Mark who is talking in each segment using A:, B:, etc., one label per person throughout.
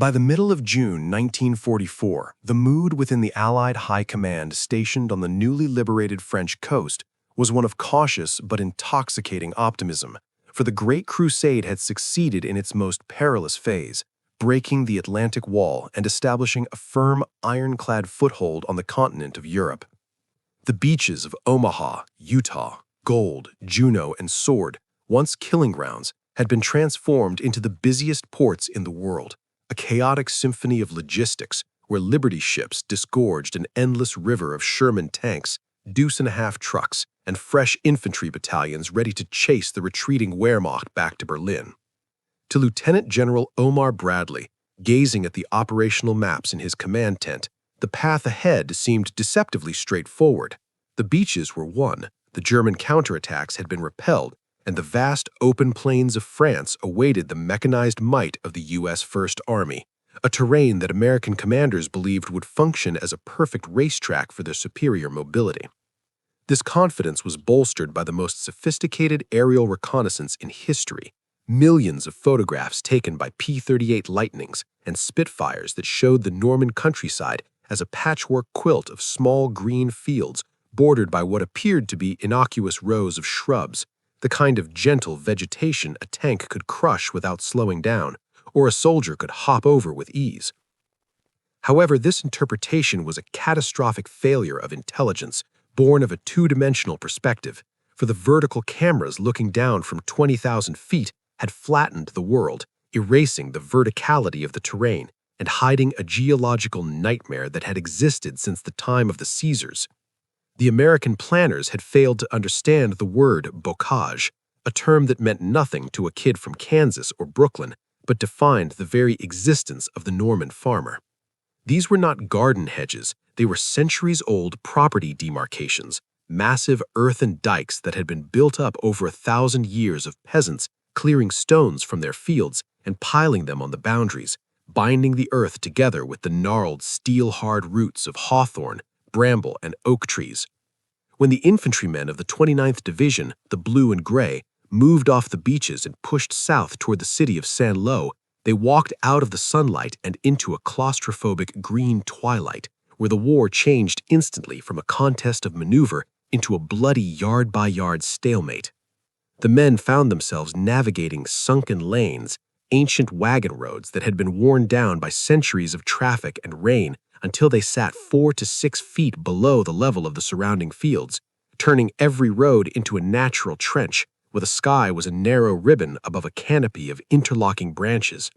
A: By the middle of June 1944, the mood within the Allied High Command stationed on the newly liberated French coast was one of cautious but intoxicating optimism, for the Great Crusade had succeeded in its most perilous phase, breaking the Atlantic Wall and establishing a firm, ironclad foothold on the continent of Europe. The beaches of Omaha, Utah, Gold, Juneau, and Sword, once killing grounds, had been transformed into the busiest ports in the world, a chaotic symphony of logistics where Liberty ships disgorged an endless river of Sherman tanks, deuce-and-a-half trucks, and fresh infantry battalions ready to chase the retreating Wehrmacht back to Berlin. To Lieutenant General Omar Bradley, gazing at the operational maps in his command tent, the path ahead seemed deceptively straightforward. The beaches were won, the German counterattacks had been repelled, and the vast open plains of France awaited the mechanized might of the U.S. First Army, a terrain that American commanders believed would function as a perfect racetrack for their superior mobility. This confidence was bolstered by the most sophisticated aerial reconnaissance in history, millions of photographs taken by P-38 Lightnings and Spitfires that showed the Norman countryside as a patchwork quilt of small green fields bordered by what appeared to be innocuous rows of shrubs, the kind of gentle vegetation a tank could crush without slowing down, or a soldier could hop over with ease. However, this interpretation was a catastrophic failure of intelligence, born of a two-dimensional perspective, for the vertical cameras looking down from 20,000 feet had flattened the world, erasing the verticality of the terrain and hiding a geological nightmare that had existed since the time of the Caesars. The American planners had failed to understand the word bocage, a term that meant nothing to a kid from Kansas or Brooklyn, but defined the very existence of the Norman farmer. These were not garden hedges, they were centuries-old property demarcations, massive earthen dikes that had been built up over 1,000 years of peasants clearing stones from their fields and piling them on the boundaries, binding the earth together with the gnarled, steel-hard roots of hawthorn, bramble, and oak trees. When the infantrymen of the 29th Division, the Blue and Gray, moved off the beaches and pushed south toward the city of Saint-Lô, they walked out of the sunlight and into a claustrophobic green twilight, where the war changed instantly from a contest of maneuver into a bloody yard-by-yard stalemate. The men found themselves navigating sunken lanes, ancient wagon roads that had been worn down by centuries of traffic and rain until they sat 4 to 6 feet below the level of the surrounding fields, turning every road into a natural trench, where the sky was a narrow ribbon above a canopy of interlocking branches.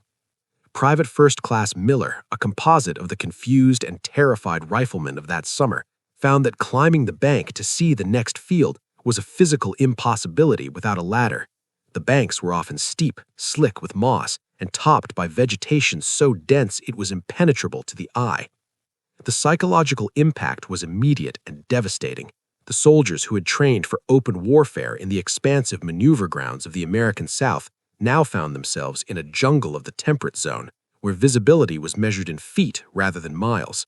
A: Private First Class Miller, a composite of the confused and terrified riflemen of that summer, found that climbing the bank to see the next field was a physical impossibility without a ladder. The banks were often steep, slick with moss, and topped by vegetation so dense it was impenetrable to the eye. The psychological impact was immediate and devastating. The soldiers who had trained for open warfare in the expansive maneuver grounds of the American South now found themselves in a jungle of the temperate zone, where visibility was measured in feet rather than miles.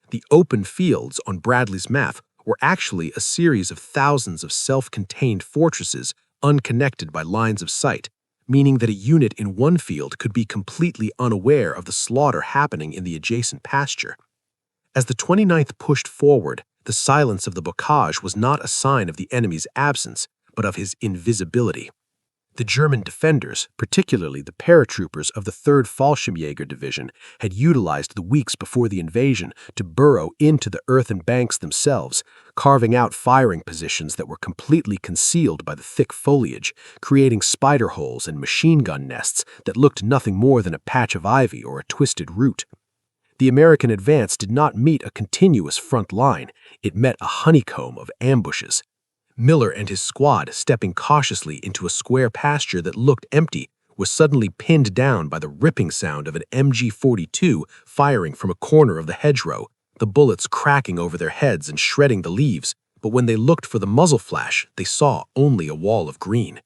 A: The open fields on Bradley's map were actually a series of thousands of self-contained fortresses unconnected by lines of sight, meaning that a unit in one field could be completely unaware of the slaughter happening in the adjacent pasture. As the 29th pushed forward, the silence of the bocage was not a sign of the enemy's absence, but of his invisibility. The German defenders, particularly the paratroopers of the 3rd Fallschirmjäger Division, had utilized the weeks before the invasion to burrow into the earthen banks themselves, carving out firing positions that were completely concealed by the thick foliage, creating spider holes and machine gun nests that looked nothing more than a patch of ivy or a twisted root. The American advance did not meet a continuous front line, it met a honeycomb of ambushes. Miller and his squad, stepping cautiously into a square pasture that looked empty, was suddenly pinned down by the ripping sound of an MG-42 firing from a corner of the hedgerow, the bullets cracking over their heads and shredding the leaves, but when they looked for the muzzle flash, they saw only a wall of green.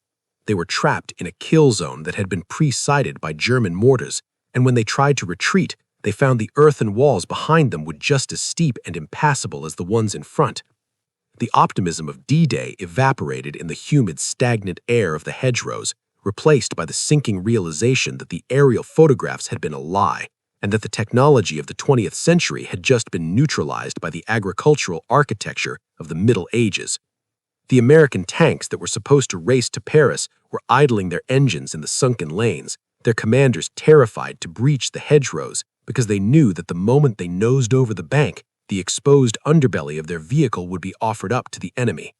A: They were trapped in a kill zone that had been pre-sighted by German mortars, and when they tried to retreat, they found the earthen walls behind them were just as steep and impassable as the ones in front. The optimism of D-Day evaporated in the humid, stagnant air of the hedgerows, replaced by the sinking realization that the aerial photographs had been a lie, and that the technology of the 20th century had just been neutralized by the agricultural architecture of the Middle Ages. The American tanks that were supposed to race to Paris were idling their engines in the sunken lanes, their commanders terrified to breach the hedgerows because they knew that the moment they nosed over the bank, the exposed underbelly of their vehicle would be offered up to the enemy.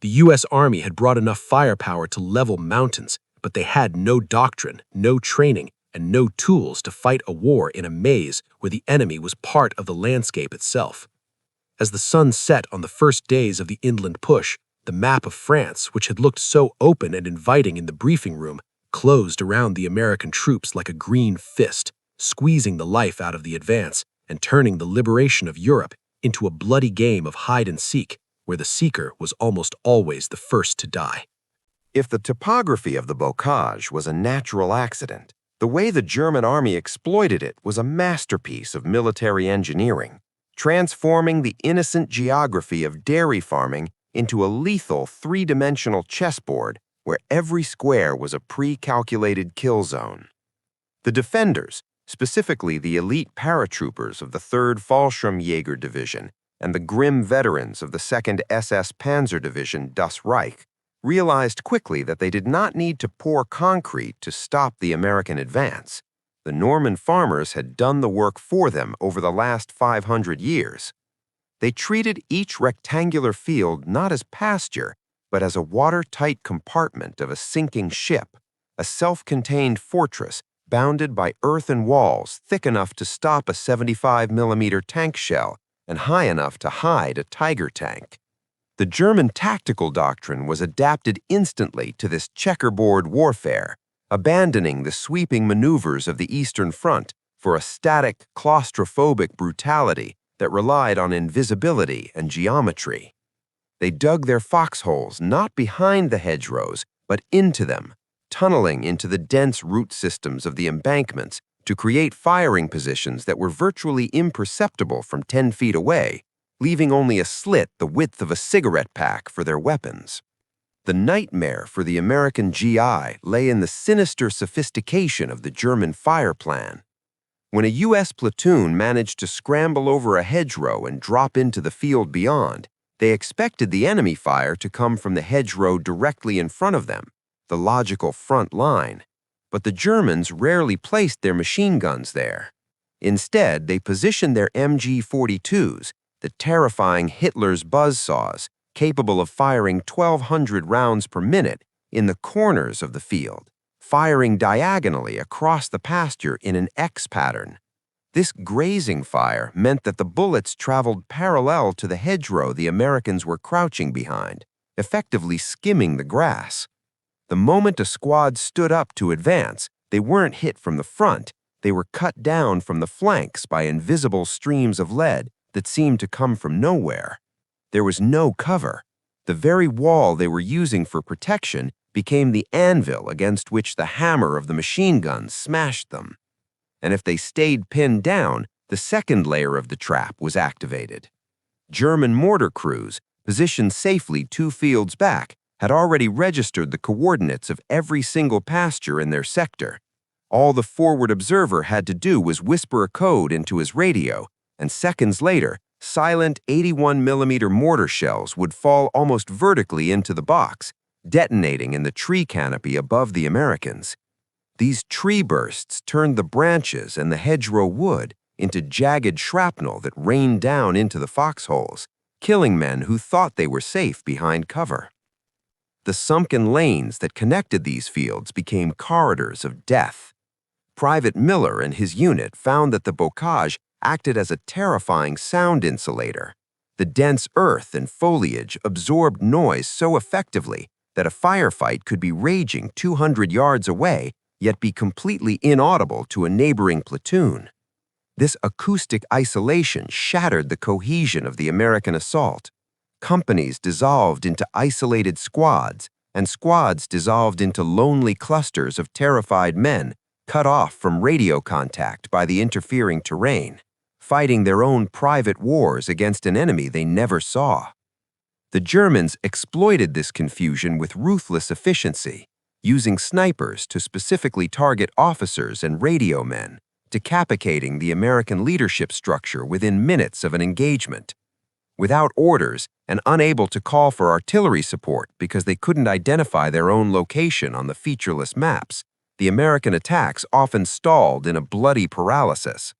A: The U.S. Army had brought enough firepower to level mountains, but they had no doctrine, no training, and no tools to fight a war in a maze where the enemy was part of the landscape itself. As the sun set on the first days of the inland push, the map of France, which had looked so open and inviting in the briefing room, closed around the American troops like a green fist, squeezing the life out of the advance and turning the liberation of Europe into a bloody game of hide-and-seek, where the seeker was almost always the first to die.
B: If the topography of the bocage was a natural accident, the way the German army exploited it was a masterpiece of military engineering, transforming the innocent geography of dairy farming into a lethal three-dimensional chessboard where every square was a pre-calculated kill zone. The defenders, specifically the elite paratroopers of the 3rd Fallschirmjäger Division and the grim veterans of the 2nd SS Panzer Division Das Reich, realized quickly that they did not need to pour concrete to stop the American advance. The Norman farmers had done the work for them over the last 500 years. They treated each rectangular field not as pasture, but as a watertight compartment of a sinking ship, a self-contained fortress bounded by earthen walls thick enough to stop a 75mm tank shell and high enough to hide a Tiger tank. The German tactical doctrine was adapted instantly to this checkerboard warfare, abandoning the sweeping maneuvers of the Eastern Front for a static, claustrophobic brutality that relied on invisibility and geometry. They dug their foxholes not behind the hedgerows, but into them, tunneling into the dense root systems of the embankments to create firing positions that were virtually imperceptible from 10 feet away, leaving only a slit the width of a cigarette pack for their weapons. The nightmare for the American GI lay in the sinister sophistication of the German fire plan. When a U.S. platoon managed to scramble over a hedgerow and drop into the field beyond, they expected the enemy fire to come from the hedgerow directly in front of them, the logical front line. But the Germans rarely placed their machine guns there. Instead, they positioned their MG-42s, the terrifying Hitler's buzzsaws, capable of firing 1,200 rounds per minute, in the corners of the field, firing diagonally across the pasture in an X pattern. This grazing fire meant that the bullets traveled parallel to the hedgerow the Americans were crouching behind, effectively skimming the grass. The moment a squad stood up to advance, they weren't hit from the front, they were cut down from the flanks by invisible streams of lead that seemed to come from nowhere. There was no cover. The very wall they were using for protection became the anvil against which the hammer of the machine guns smashed them. And if they stayed pinned down, the second layer of the trap was activated. German mortar crews, positioned safely 2 fields back, had already registered the coordinates of every single pasture in their sector. All the forward observer had to do was whisper a code into his radio, and seconds later, silent 81mm mortar shells would fall almost vertically into the box, detonating in the tree canopy above the Americans. These tree bursts turned the branches and the hedgerow wood into jagged shrapnel that rained down into the foxholes, killing men who thought they were safe behind cover. The sunken lanes that connected these fields became corridors of death. Private Miller and his unit found that the bocage acted as a terrifying sound insulator. The dense earth and foliage absorbed noise so effectively that a firefight could be raging 200 yards away, yet be completely inaudible to a neighboring platoon. This acoustic isolation shattered the cohesion of the American assault. Companies dissolved into isolated squads, and squads dissolved into lonely clusters of terrified men cut off from radio contact by the interfering terrain, fighting their own private wars against an enemy they never saw. The Germans exploited this confusion with ruthless efficiency. using snipers to specifically target officers and radio men, decapitating the American leadership structure within minutes of an engagement. Without orders and unable to call for artillery support because they couldn't identify their own location on the featureless maps, the American attacks often stalled in a bloody paralysis.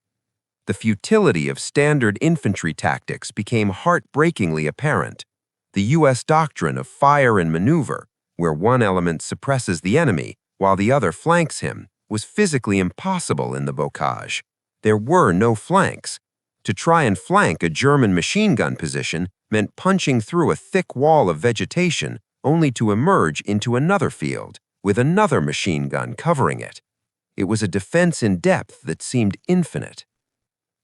B: The futility of standard infantry tactics became heartbreakingly apparent. The U.S. doctrine of fire and maneuver, where one element suppresses the enemy while the other flanks him, was physically impossible in the bocage. There were no flanks. To try and flank a German machine gun position meant punching through a thick wall of vegetation only to emerge into another field, with another machine gun covering it. It was a defense in depth that seemed infinite.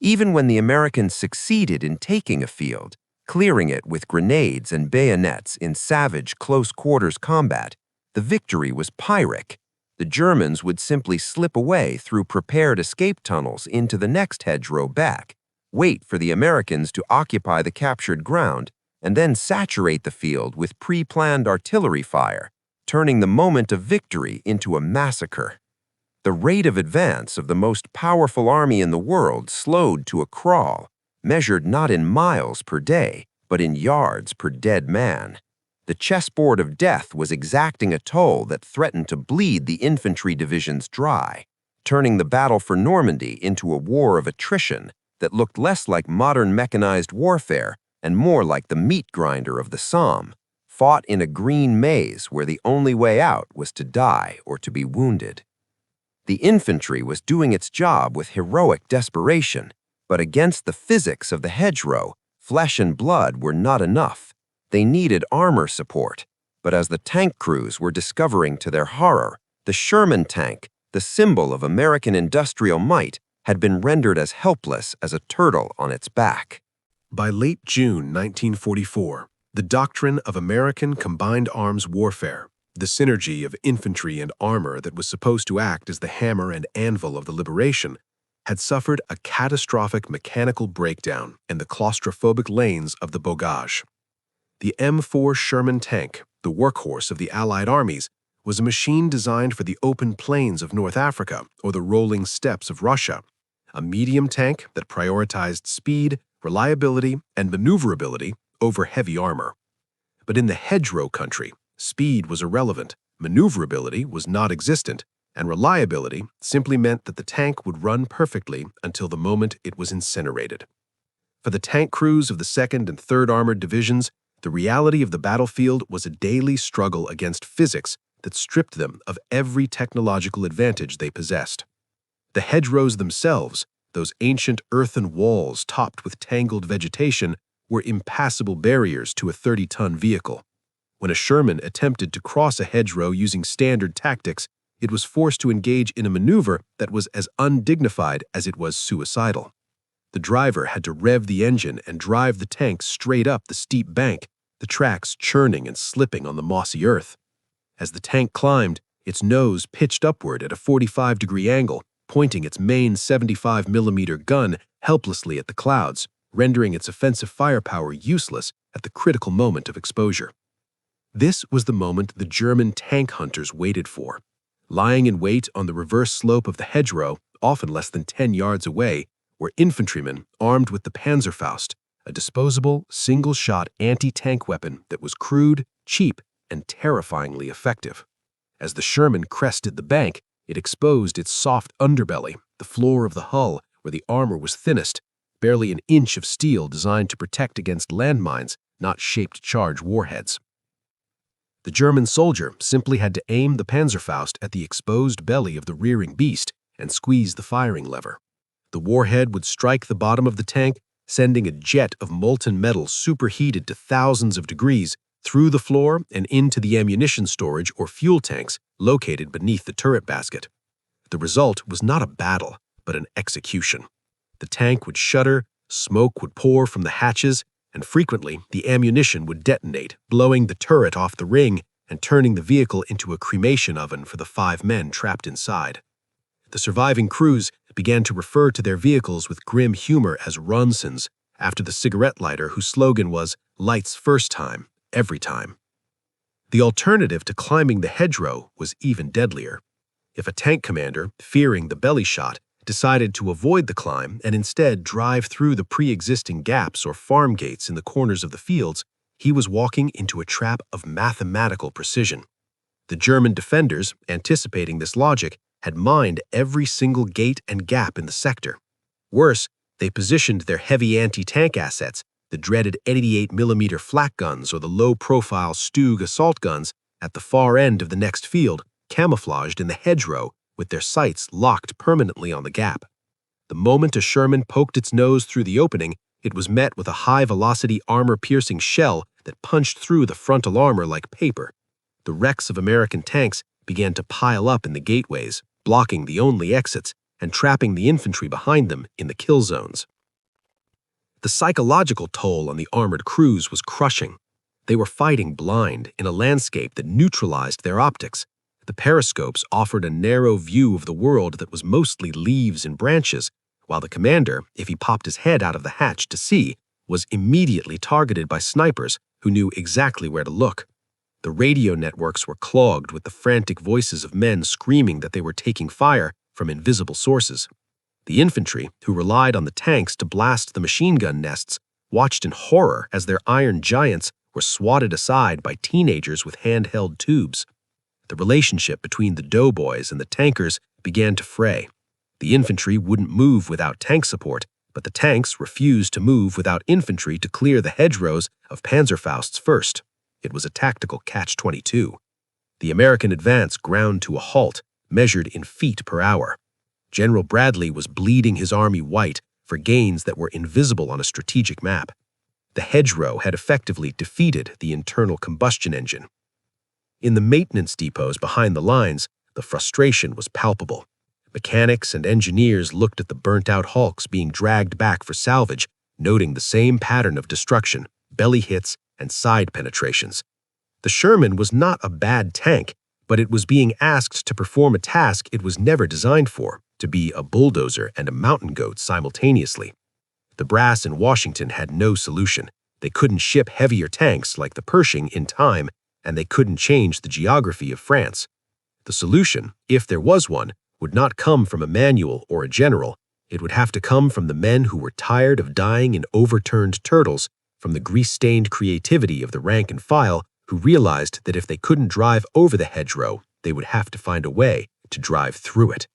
B: Even when the Americans succeeded in taking a field, clearing it with grenades and bayonets in savage close-quarters combat, the victory was Pyrrhic. The Germans would simply slip away through prepared escape tunnels into the next hedgerow back, wait for the Americans to occupy the captured ground, and then saturate the field with pre-planned artillery fire, turning the moment of victory into a massacre. The rate of advance of the most powerful army in the world slowed to a crawl, measured not in miles per day, but in yards per dead man. The chessboard of death was exacting a toll that threatened to bleed the infantry divisions dry, turning the battle for Normandy into a war of attrition that looked less like modern mechanized warfare and more like the meat grinder of the Somme, fought in a green maze where the only way out was to die or to be wounded. The infantry was doing its job with heroic desperation, but against the physics of the hedgerow, flesh and blood were not enough. They needed armor support, but as the tank crews were discovering to their horror, the Sherman tank, the symbol of American industrial might, had been rendered as helpless as a turtle on its back.
A: By late June 1944, the doctrine of American combined arms warfare, the synergy of infantry and armor that was supposed to act as the hammer and anvil of the liberation, had suffered a catastrophic mechanical breakdown in the claustrophobic lanes of the bocage. The M4 Sherman tank, the workhorse of the Allied armies, was a machine designed for the open plains of North Africa or the rolling steppes of Russia, a medium tank that prioritized speed, reliability, and maneuverability over heavy armor. But in the hedgerow country, speed was irrelevant, maneuverability was not existent, and reliability simply meant that the tank would run perfectly until the moment it was incinerated. For the tank crews of the 2nd and 3rd Armored Divisions, the reality of the battlefield was a daily struggle against physics that stripped them of every technological advantage they possessed. The hedgerows themselves, those ancient earthen walls topped with tangled vegetation, were impassable barriers to a 30-ton vehicle. When a Sherman attempted to cross a hedgerow using standard tactics, it was forced to engage in a maneuver that was as undignified as it was suicidal. The driver had to rev the engine and drive the tank straight up the steep bank, the tracks churning and slipping on the mossy earth. As the tank climbed, its nose pitched upward at a 45-degree angle, pointing its main 75mm gun helplessly at the clouds, rendering its offensive firepower useless at the critical moment of exposure. This was the moment the German tank hunters waited for. Lying in wait on the reverse slope of the hedgerow, often less than 10 yards away, were infantrymen armed with the Panzerfaust, a disposable, single-shot anti-tank weapon that was crude, cheap, and terrifyingly effective. As the Sherman crested the bank, it exposed its soft underbelly, the floor of the hull where the armor was thinnest, barely an inch of steel designed to protect against landmines, not shaped to charge warheads. The German soldier simply had to aim the Panzerfaust at the exposed belly of the rearing beast and squeeze the firing lever. The warhead would strike the bottom of the tank, sending a jet of molten metal superheated to thousands of degrees through the floor and into the ammunition storage or fuel tanks located beneath the turret basket. The result was not a battle, but an execution. The tank would shudder, smoke would pour from the hatches, and frequently the ammunition would detonate, blowing the turret off the ring and turning the vehicle into a cremation oven for the 5 men trapped inside. The surviving crews began to refer to their vehicles with grim humor as Ronsons, after the cigarette lighter whose slogan was "Lights first time, every time." The alternative to climbing the hedgerow was even deadlier. If a tank commander, fearing the belly shot, decided to avoid the climb and instead drive through the pre-existing gaps or farm gates in the corners of the fields, he was walking into a trap of mathematical precision. The German defenders, anticipating this logic, had mined every single gate and gap in the sector. Worse, they positioned their heavy anti-tank assets, the dreaded 88mm flak guns or the low-profile Stug assault guns, at the far end of the next field, camouflaged in the hedgerow with their sights locked permanently on the gap. The moment a Sherman poked its nose through the opening, it was met with a high-velocity armor-piercing shell that punched through the frontal armor like paper. The wrecks of American tanks began to pile up in the gateways, blocking the only exits and trapping the infantry behind them in the kill zones. The psychological toll on the armored crews was crushing. They were fighting blind in a landscape that neutralized their optics. The periscopes offered a narrow view of the world that was mostly leaves and branches, while the commander, if he popped his head out of the hatch to see, was immediately targeted by snipers who knew exactly where to look. The radio networks were clogged with the frantic voices of men screaming that they were taking fire from invisible sources. The infantry, who relied on the tanks to blast the machine gun nests, watched in horror as their iron giants were swatted aside by teenagers with handheld tubes. The relationship between the doughboys and the tankers began to fray. The infantry wouldn't move without tank support, but the tanks refused to move without infantry to clear the hedgerows of Panzerfausts first. It was a tactical catch-22. The American advance ground to a halt, measured in feet per hour. General Bradley was bleeding his army white for gains that were invisible on a strategic map. The hedgerow had effectively defeated the internal combustion engine. In the maintenance depots behind the lines, the frustration was palpable. Mechanics and engineers looked at the burnt-out hulks being dragged back for salvage, noting the same pattern of destruction, belly hits, and side penetrations. The Sherman was not a bad tank, but it was being asked to perform a task it was never designed for, to be a bulldozer and a mountain goat simultaneously. The brass in Washington had no solution. They couldn't ship heavier tanks like the Pershing in time, and they couldn't change the geography of France. The solution, if there was one, would not come from a manual or a general. It would have to come from the men who were tired of dying in overturned turtles, from the grease-stained creativity of the rank and file who realized that if they couldn't drive over the hedgerow, they would have to find a way to drive through it.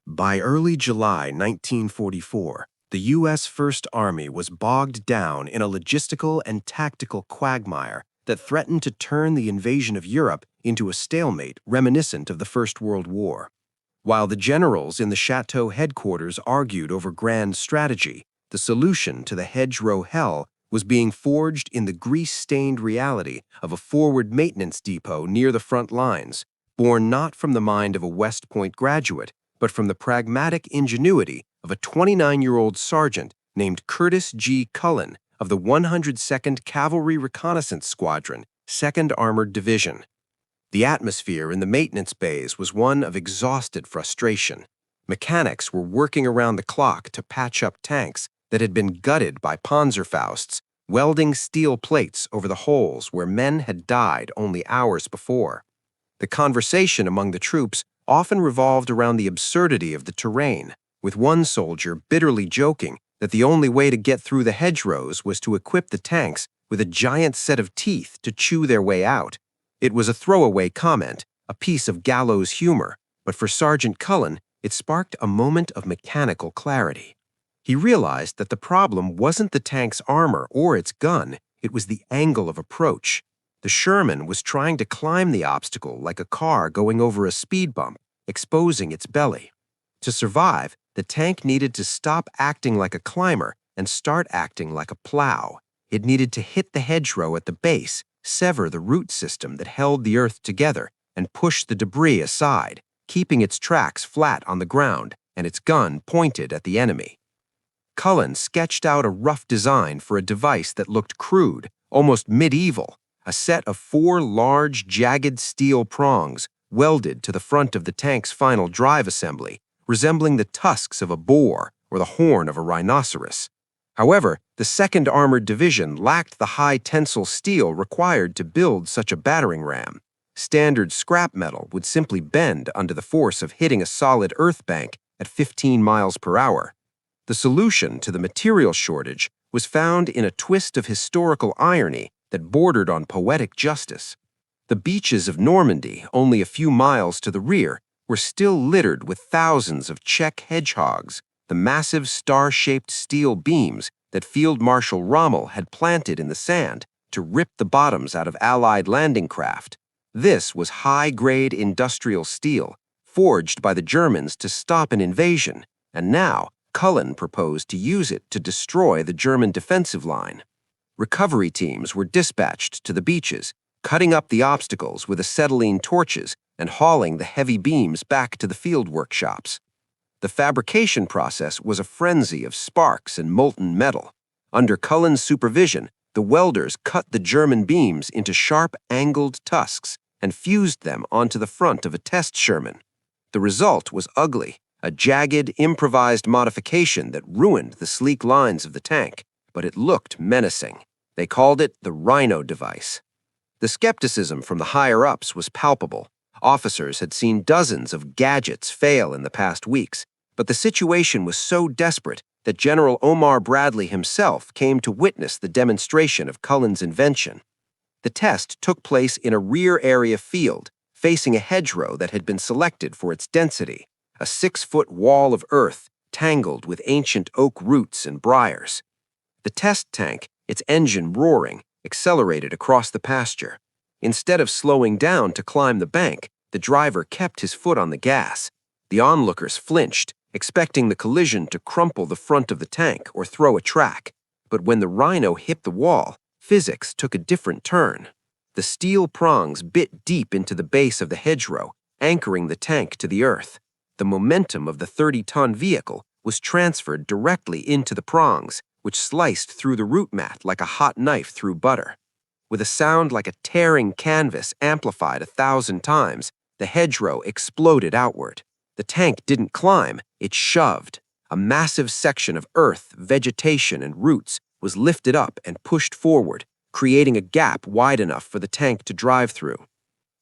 A: By early July 1944, the U.S. First Army was bogged down in a logistical and tactical quagmire that threatened to turn the invasion of Europe into a stalemate reminiscent of the First World War. While the generals in the Chateau headquarters argued over grand strategy, the solution to the hedgerow hell was being forged in the grease-stained reality of a forward maintenance depot near the front lines, born not from the mind of a West Point graduate, but from the pragmatic ingenuity of a 29-year-old sergeant named Curtis G. Cullen of the 102nd Cavalry Reconnaissance Squadron, 2nd Armored Division. The atmosphere in the maintenance bays was one of exhausted frustration. Mechanics were working around the clock to patch up tanks that had been gutted by Panzerfausts, welding steel plates over the holes where men had died only hours before. The conversation among the troops often revolved around the absurdity of the terrain, with one soldier bitterly joking that the only way to get through the hedgerows was to equip the tanks with a giant set of teeth to chew their way out. It was a throwaway comment, a piece of gallows humor, but for Sergeant Cullen, it sparked a moment of mechanical clarity. He realized that the problem wasn't the tank's armor or its gun, it was the angle of approach. The Sherman was trying to climb the obstacle like a car going over a speed bump, exposing its belly. To survive, the tank needed to stop acting like a climber and start acting like a plow. It needed to hit the hedgerow at the base, sever the root system that held the earth together, and push the debris aside, keeping its tracks flat on the ground and its gun pointed at the enemy. Cullen sketched out a rough design for a device that looked crude, almost medieval, a set of 4 large, jagged steel prongs welded to the front of the tank's final drive assembly, resembling the tusks of a boar or the horn of a rhinoceros.
B: However, the 2nd Armored Division lacked the high tensile steel required to build such a battering ram. Standard scrap metal would simply bend under the force of hitting a solid earth bank at 15 miles per hour. The solution to the material shortage was found in a twist of historical irony that bordered on poetic justice. The beaches of Normandy, only a few miles to the rear, were still littered with thousands of Czech hedgehogs, the massive star-shaped steel beams that Field Marshal Rommel had planted in the sand to rip the bottoms out of Allied landing craft. This was high-grade industrial steel, forged by the Germans to stop an invasion, and now Cullen proposed to use it to destroy the German defensive line. Recovery teams were dispatched to the beaches, cutting up the obstacles with acetylene torches and hauling the heavy beams back to the field workshops. The fabrication process was a frenzy of sparks and molten metal. Under Cullen's supervision, the welders cut the German beams into sharp, angled tusks and fused them onto the front of a test Sherman. The result was ugly, a jagged, improvised modification that ruined the sleek lines of the tank, but it looked menacing. They called it the Rhino device. The skepticism from the higher-ups was palpable. Officers had seen dozens of gadgets fail in the past weeks, but the situation was so desperate that General Omar Bradley himself came to witness the demonstration of Cullen's invention. The test took place in a rear-area field, facing a hedgerow that had been selected for its density, a 6-foot wall of earth tangled with ancient oak roots and briars. The test tank, its engine roaring, accelerated across the pasture. Instead of slowing down to climb the bank, the driver kept his foot on the gas. The onlookers flinched, expecting the collision to crumple the front of the tank or throw a track. But when the Rhino hit the wall, physics took a different turn. The steel prongs bit deep into the base of the hedgerow, anchoring the tank to the earth. The momentum of the 30-ton vehicle was transferred directly into the prongs, which sliced through the root mat like a hot knife through butter. With a sound like a tearing canvas amplified 1,000 times, the hedgerow exploded outward. The tank didn't climb, it shoved. A massive section of earth, vegetation, and roots was lifted up and pushed forward, creating a gap wide enough for the tank to drive through.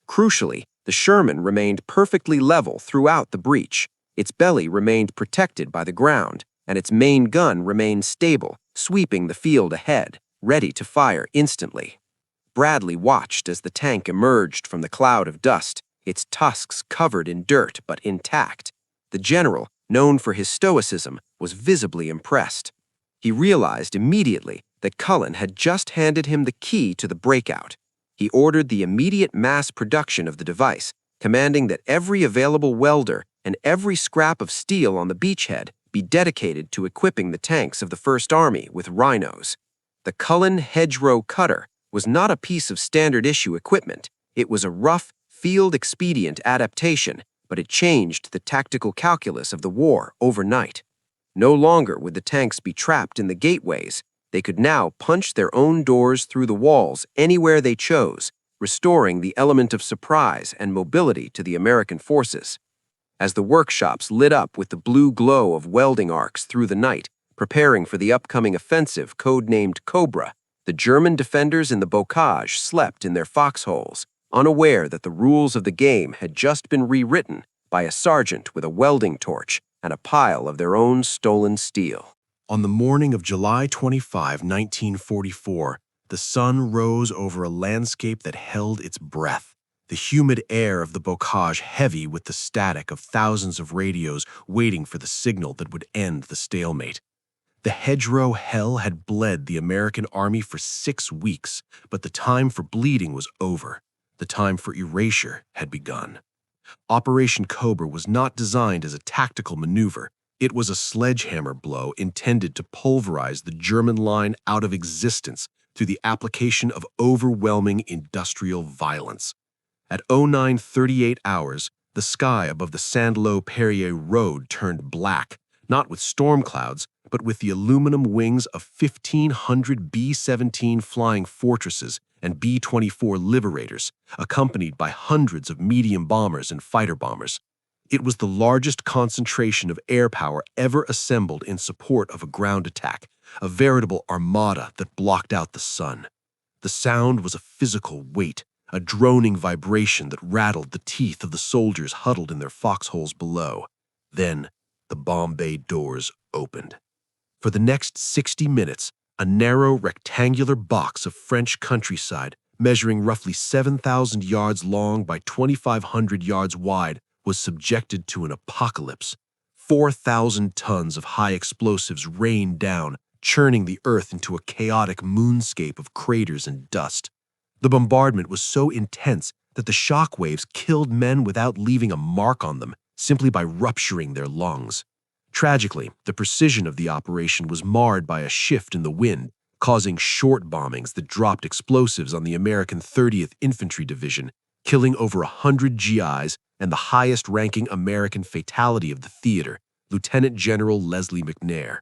B: Crucially, the Sherman remained perfectly level throughout the breach. Its belly remained protected by the ground, and its main gun remained stable, sweeping the field ahead, ready to fire instantly. Bradley watched as the tank emerged from the cloud of dust, its tusks covered in dirt but intact. The general, known for his stoicism, was visibly impressed. He realized immediately that Cullen had just handed him the key to the breakout. He ordered the immediate mass production of the device, commanding that every available welder and every scrap of steel on the beachhead be dedicated to equipping the tanks of the First Army with rhinos. The Cullen Hedgerow cutter was not a piece of standard-issue equipment. It was a rough, field-expedient adaptation, but it changed the tactical calculus of the war overnight. No longer would the tanks be trapped in the gateways. They could now punch their own doors through the walls anywhere they chose, restoring the element of surprise and mobility to the American forces. As the workshops lit up with the blue glow of welding arcs through the night, preparing for the upcoming offensive codenamed Cobra, the German defenders in the bocage slept in their foxholes, unaware that the rules of the game had just been rewritten by a sergeant with a welding torch and a pile of their own stolen steel.
A: On the morning of July 25, 1944, the sun rose over a landscape that held its breath, the humid air of the bocage heavy with the static of thousands of radios waiting for the signal that would end the stalemate. The hedgerow hell had bled the American army for 6 weeks, but the time for bleeding was over. The time for erasure had begun. Operation Cobra was not designed as a tactical maneuver. It was a sledgehammer blow intended to pulverize the German line out of existence through the application of overwhelming industrial violence. At 09:38 hours, the sky above the Saint-Lô-Perrier road turned black, not with storm clouds, but with the aluminum wings of 1,500 B-17 Flying Fortresses and B-24 Liberators, accompanied by hundreds of medium bombers and fighter bombers. It was the largest concentration of air power ever assembled in support of a ground attack, a veritable armada that blocked out the sun. The sound was a physical weight, a droning vibration that rattled the teeth of the soldiers huddled in their foxholes below. Then, the bomb bay doors opened. For the next 60 minutes, a narrow rectangular box of French countryside, measuring roughly 7,000 yards long by 2,500 yards wide, was subjected to an apocalypse. 4,000 tons of high explosives rained down, churning the earth into a chaotic moonscape of craters and dust. The bombardment was so intense that the shock waves killed men without leaving a mark on them, simply by rupturing their lungs. Tragically, the precision of the operation was marred by a shift in the wind, causing short bombings that dropped explosives on the American 30th Infantry Division, killing over 100 GIs and the highest-ranking American fatality of the theater, Lieutenant General Leslie McNair.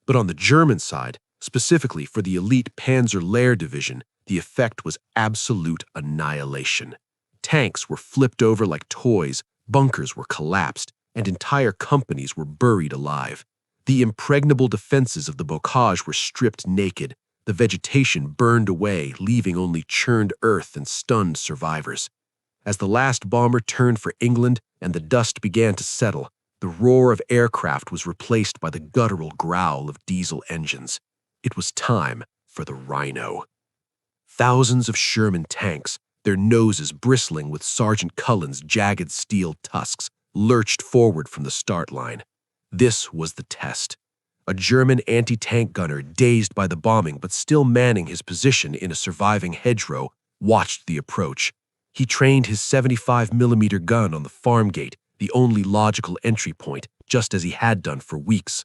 A: But on the German side, specifically for the elite Panzer Lehr Division, the effect was absolute annihilation. Tanks were flipped over like toys, bunkers were collapsed, and entire companies were buried alive. The impregnable defenses of the bocage were stripped naked, the vegetation burned away, leaving only churned earth and stunned survivors. As the last bomber turned for England and the dust began to settle, the roar of aircraft was replaced by the guttural growl of diesel engines. It was time for the Rhino. Thousands of Sherman tanks, their noses bristling with Sergeant Cullen's jagged steel tusks, lurched forward from the start line. This was the test. A German anti-tank gunner, dazed by the bombing but still manning his position in a surviving hedgerow, watched the approach. He trained his 75mm gun on the farm gate, the only logical entry point, just as he had done for weeks.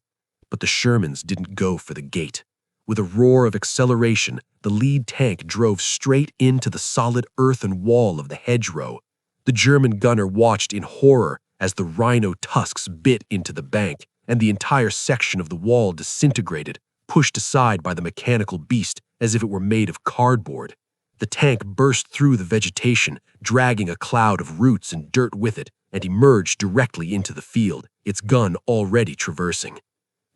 A: But the Shermans didn't go for the gate. With a roar of acceleration, the lead tank drove straight into the solid earthen wall of the hedgerow. The German gunner watched in horror as the rhino tusks bit into the bank, and the entire section of the wall disintegrated, pushed aside by the mechanical beast as if it were made of cardboard. The tank burst through the vegetation, dragging a cloud of roots and dirt with it, and emerged directly into the field, its gun already traversing.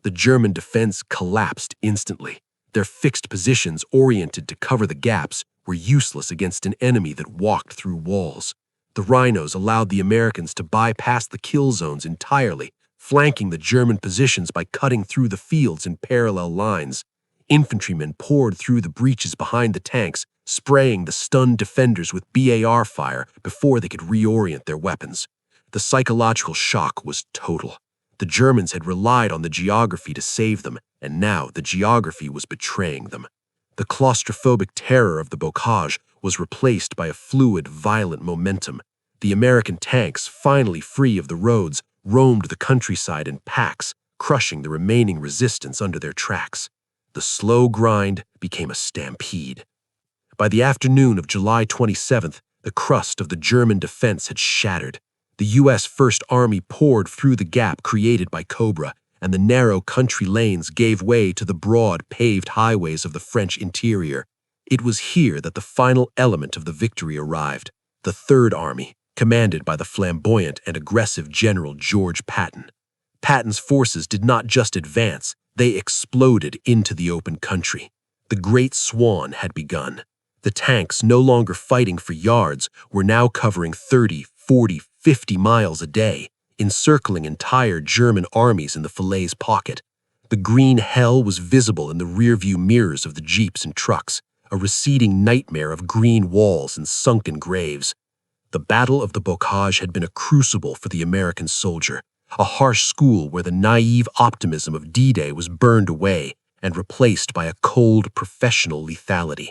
A: The German defense collapsed instantly. Their fixed positions, oriented to cover the gaps, were useless against an enemy that walked through walls. The rhinos allowed the Americans to bypass the kill zones entirely, flanking the German positions by cutting through the fields in parallel lines. Infantrymen poured through the breaches behind the tanks, spraying the stunned defenders with BAR fire before they could reorient their weapons. The psychological shock was total. The Germans had relied on the geography to save them, and now the geography was betraying them. The claustrophobic terror of the bocage was replaced by a fluid, violent momentum. The American tanks, finally free of the roads, roamed the countryside in packs, crushing the remaining resistance under their tracks. The slow grind became a stampede. By the afternoon of July 27th, the crust of the German defense had shattered. The U.S. First Army poured through the gap created by Cobra, and the narrow country lanes gave way to the broad, paved highways of the French interior. It was here that the final element of the victory arrived, the Third Army, commanded by the flamboyant and aggressive General George Patton. Patton's forces did not just advance, they exploded into the open country. The Great Swan had begun. The tanks, no longer fighting for yards, were now covering 30, 40, 50 miles a day, encircling entire German armies in the Falaise pocket. The green hell was visible in the rearview mirrors of the jeeps and trucks, a receding nightmare of green walls and sunken graves. The Battle of the Bocage had been a crucible for the American soldier, a harsh school where the naive optimism of D-Day was burned away and replaced by a cold, professional lethality.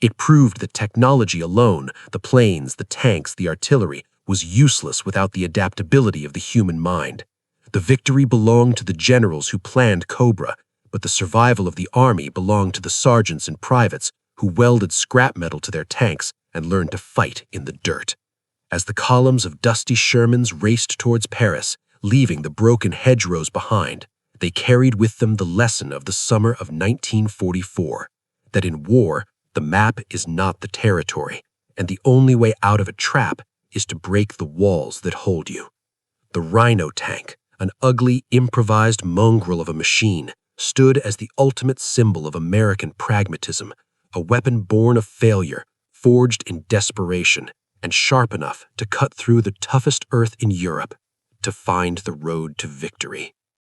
A: It proved that technology alone, the planes, the tanks, the artillery, was useless without the adaptability of the human mind. The victory belonged to the generals who planned Cobra, but the survival of the army belonged to the sergeants and privates who welded scrap metal to their tanks and learned to fight in the dirt. As the columns of dusty Shermans raced towards Paris, leaving the broken hedgerows behind, they carried with them the lesson of the summer of 1944, that in war, the map is not the territory, and the only way out of a trap is to break the walls that hold you. The Rhino tank, an ugly, improvised mongrel of a machine, stood as the ultimate symbol of American pragmatism, a weapon born of failure, forged in desperation, and sharp enough to cut through the toughest earth in Europe to find the road to victory.